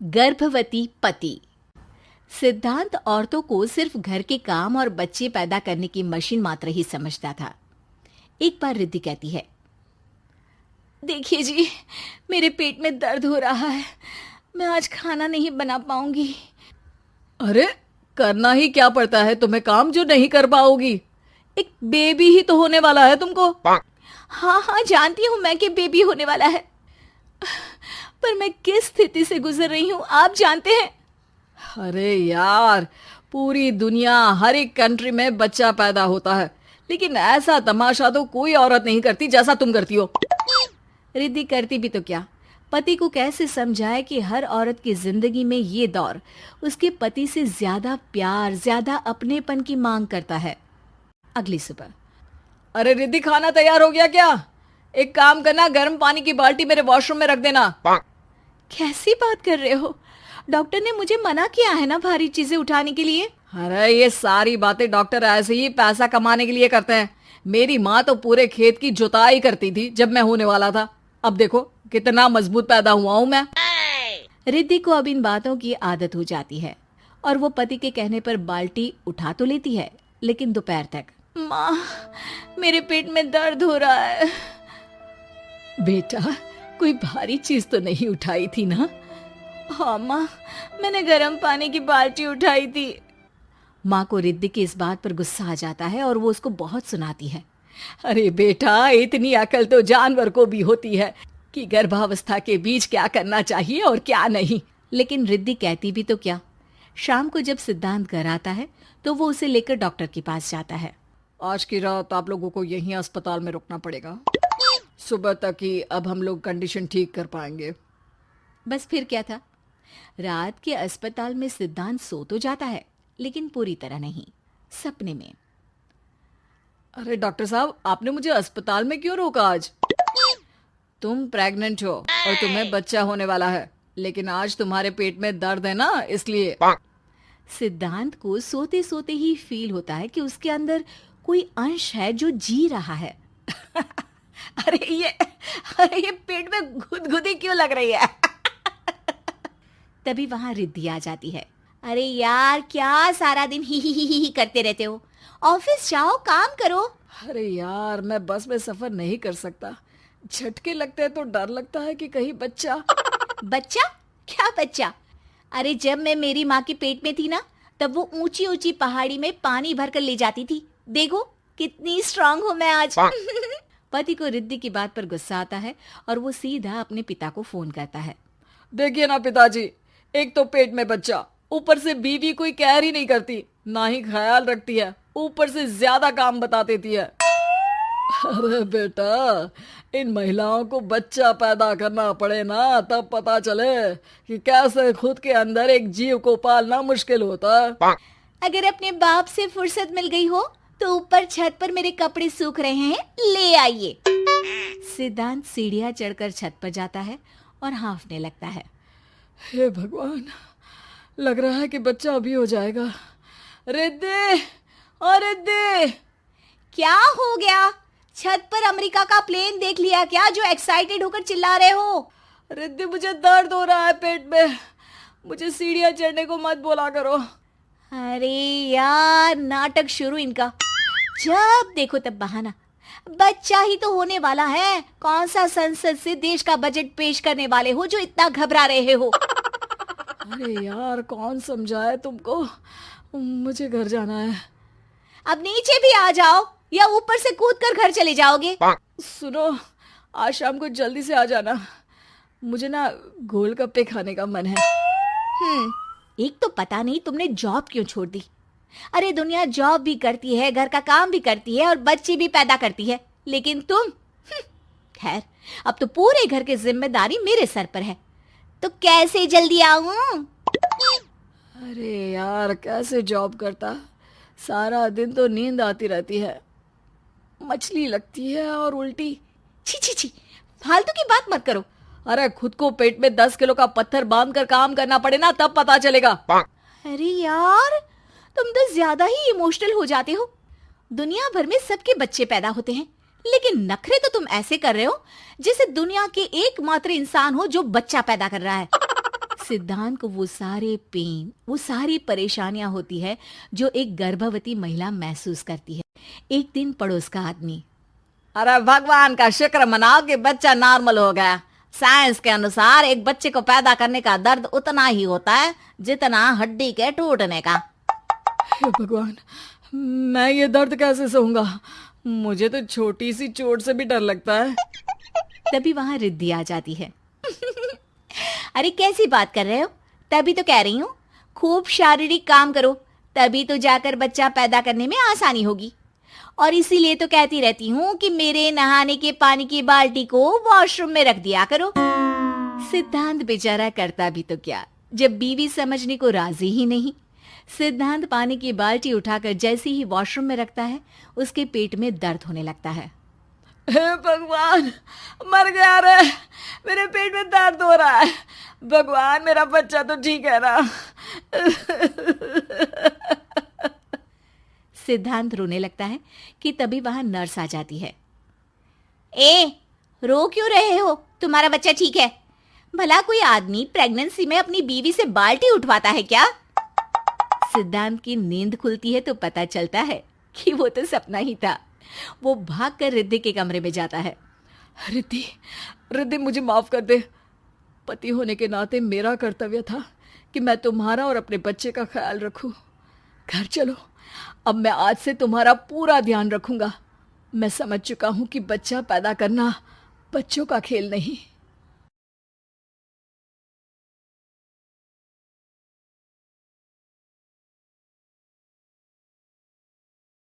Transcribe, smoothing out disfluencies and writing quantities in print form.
गर्भवती पति। सिद्धांत औरतों को सिर्फ घर के काम और बच्चे पैदा करने की मशीन मात्र ही समझता था। एक बार रिद्धि कहती है, देखिए जी, मेरे पेट में दर्द हो रहा है, मैं आज खाना नहीं बना पाऊंगी। अरे करना ही क्या पड़ता है तुम्हें काम जो नहीं कर पाओगी? एक बेबी ही तो होने वाला है तुमको। हाँ हाँ, जानती हूँ मैं कि बेबी होने वाला है, पर मैं किस स्थिति से गुजर रही हूँ आप जानते हैं। अरे यार, पूरी दुनिया हर एक कंट्री में बच्चा पैदा होता है, लेकिन ऐसा तमाशा तो कोई औरत नहीं करती जैसा तुम करती हो। रिद्धि करती भी तो क्या, पति को कैसे समझाए कि हर औरत की जिंदगी में ये दौर उसके पति से ज्यादा प्यार, ज्यादा अपनेपन की मांग करता है। अगली सुबह, अरे रिद्धि, खाना तैयार हो गया क्या? एक काम करना, गर्म पानी की बाल्टी मेरे वॉशरूम में रख देना। कैसी बात कर रहे हो? डॉक्टर ने मुझे मना किया है ना भारी चीजें उठाने के लिए। अरे ये सारी बातें डॉक्टर ऐसे ही पैसा कमाने के लिए करते हैं। मेरी माँ तो पूरे खेत की जुताई करती थी जब मैं होने वाला था। अब देखो कितना मजबूत पैदा हुआ हूँ मैं। रिद्धि को अब इन बातों की आदत हो जाती है और वो पति के कहने पर बाल्टी उठा तो लेती है, लेकिन दोपहर तक। माँ, मेरे पेट में दर्द हो रहा है। बेटा, कोई भारी चीज तो नहीं उठाई थी ना? हाँ माँ, मैंने गर्म पानी की बाल्टी उठाई थी। माँ को रिद्धि की इस बात पर गुस्सा आ जाता है और वो उसको बहुत सुनाती है। अरे बेटा, इतनी अकल तो जानवर को भी होती है कि गर्भावस्था के बीच क्या करना चाहिए और क्या नहीं। लेकिन रिद्धि कहती भी तो क्या। शाम को जब सिद्धांत घर आता है तो वो उसे लेकर डॉक्टर के पास जाता है। आज की रात आप लोगों को यहीं अस्पताल में रुकना पड़ेगा। सुबह तक ही अब हम लोग कंडीशन ठीक कर पाएंगे। बस फिर क्या था, रात के अस्पताल में सिद्धांत सो तो जाता है, लेकिन पूरी तरह नहीं, सपने में। अरे डॉक्टर साहब, आपने मुझे अस्पताल में क्यों रोका आज? तुम प्रेग्नेंट हो और तुम्हें बच्चा होने वाला है, लेकिन आज तुम्हारे पेट में दर्द है ना, इसलिए। सिद्धांत को सोते सोते ही फील होता है कि उसके अंदर कोई अंश है जो जी रहा है। अरे ये पेट में गुदगुदी क्यों लग रही है? तभी वहां रिद्धि आ जाती है। अरे यार, क्या सारा दिन ही करते रहते हो? ऑफिस जाओ, काम करो। अरे यार, मैं बस में सफर नहीं कर सकता। झटके लगते हैं तो डर लगता है कि कहीं बच्चा। बच्चा? क्या बच्चा? अरे जब मैं मेरी माँ के पेट में थी ना, तब वो ऊंची ऊंची पहाड़ी में पानी भरकर ले जाती थी। देखो कितनी स्ट्रांग हूँ मैं आज। पति को रिद्धि की बात पर गुस्सा आता है और वो सीधा अपने पिता को फोन करता है। देखिए ना पिताजी, एक तो पेट में बच्चा, ऊपर से बीवी कोई केयर ही नहीं करती, ना ही ख्याल रखती है, ऊपर से ज्यादा काम बता देती है। अरे बेटा, इन महिलाओं को बच्चा पैदा करना पड़े ना, तब पता चले कि कैसे खुद के अंदर एक जीव को पालना मुश्किल होता है। अगर अपने बाप से फुर्सत मिल गई हो तो ऊपर छत पर मेरे कपड़े सूख रहे हैं, ले आइए। सिद्धांत सीढ़ियां चढ़कर छत पर जाता है और हांफने लगता है। हे भगवान, लग रहा है कि बच्चा अभी हो जाएगा। रिद्धि, ओ रिद्धि! क्या हो गया? छत पर अमेरिका का प्लेन देख लिया क्या जो एक्साइटेड होकर चिल्ला रहे हो? रिद्धि, मुझे दर्द हो रहा है पेट में, मुझे सीढ़ियां चढ़ने को मत बोला करो। अरे यार, नाटक शुरू इनका। जब देखो तब बहाना। बच्चा ही तो होने वाला है, कौन सा संसद से देश का बजट पेश करने वाले हो जो इतना घबरा रहे हो? अरे यार, कौन समझाए तुमको, मुझे घर जाना है। अब नीचे भी आ जाओ या ऊपर से कूदकर घर चले जाओगे? सुनो, आज शाम को जल्दी से आ जाना, मुझे ना गोलगप्पे खाने का मन है। एक तो पता नहीं तुमने जॉब क्यों छोड़ दी। अरे दुनिया जॉब भी करती है, घर का काम भी करती है और बच्चे भी पैदा करती है, लेकिन तुम खैर, अब तो पूरे घर की जिम्मेदारी मेरे सर पर है, तो कैसे जल्दी आऊं? अरे यार, कैसे जॉब करता, सारा दिन तो नींद आती रहती है, मछली लगती है और उल्टी। छी छी छी, फालतू की बात मत करो। अरे खुद को पेट में 10 किलो का पत्थर बांध कर काम करना पड़े ना, तब पता चलेगा। अरे यार, तुम तो ज्यादा ही इमोशनल हो जाते हो। दुनिया भर में सबके बच्चे पैदा होते हैं, लेकिन नखरे तो तुम ऐसे कर रहे हो जैसे दुनिया के एकमात्र इंसान हो जो बच्चा पैदा कर रहा है। सिद्धांत को वो सारे पेन, वो सारी परेशानियां होती है जो एक गर्भवती महिला महसूस करती है। एक दिन पड़ोस का आदमी, अरे भगवान का शुक्र मनाओ कि बच्चा नॉर्मल हो गया। साइंस के अनुसार एक बच्चे को पैदा करने का दर्द उतना ही होता है जितना हड्डी के टूटने का। हे भगवान, मैं ये दर्द कैसे सहूंगा? मुझे तो छोटी सी चोट से भी डर लगता है। तभी वहां रिद्धि आ जाती है। अरे कैसी बात कर रहे हो? तभी तो कह रही हूँ, खूब शारीरिक काम करो, तभी तो जाकर बच्चा पैदा करने में आसानी होगी। और इसीलिए तो कहती रहती हूँ कि मेरे नहाने के पानी की बाल्टी को वॉशरूम में रख दिया करो। सिद्धांत बेचारा करता भी तो क्या, जब बीवी समझने को राजी ही नहीं। सिद्धांत पानी की बाल्टी उठाकर जैसे ही वॉशरूम में रखता है, उसके पेट में दर्द होने लगता है। हे भगवान, मर गया रे, मेरे पेट में दर्द हो रहा है। भगवान, मेरा बच्चा तो ठीक है ना? सिद्धांत रोने लगता है कि तभी वहां नर्स आ जाती है। ए, रो क्यों रहे हो? तुम्हारा बच्चा ठीक है। भला कोई आदमी प्रेगनेंसी में अपनी बीवी से बाल्टी उठवाता है क्या? सिद्धांत की नींद खुलती है तो पता चलता है कि वो तो सपना ही था। वो भागकर रिद्धि के कमरे में जाता है। रिद्धि, रिद्धि, मुझे माफ कर दे। पति होने के नाते मेरा कर्तव्य था कि मैं तुम्हारा और अपने बच्चे का ख्याल रखूं। घर चलो, अब मैं आज से तुम्हारा पूरा ध्यान रखूंगा। मैं समझ चुका हूं कि बच्चा पैदा करना बच्चों का खेल नहीं।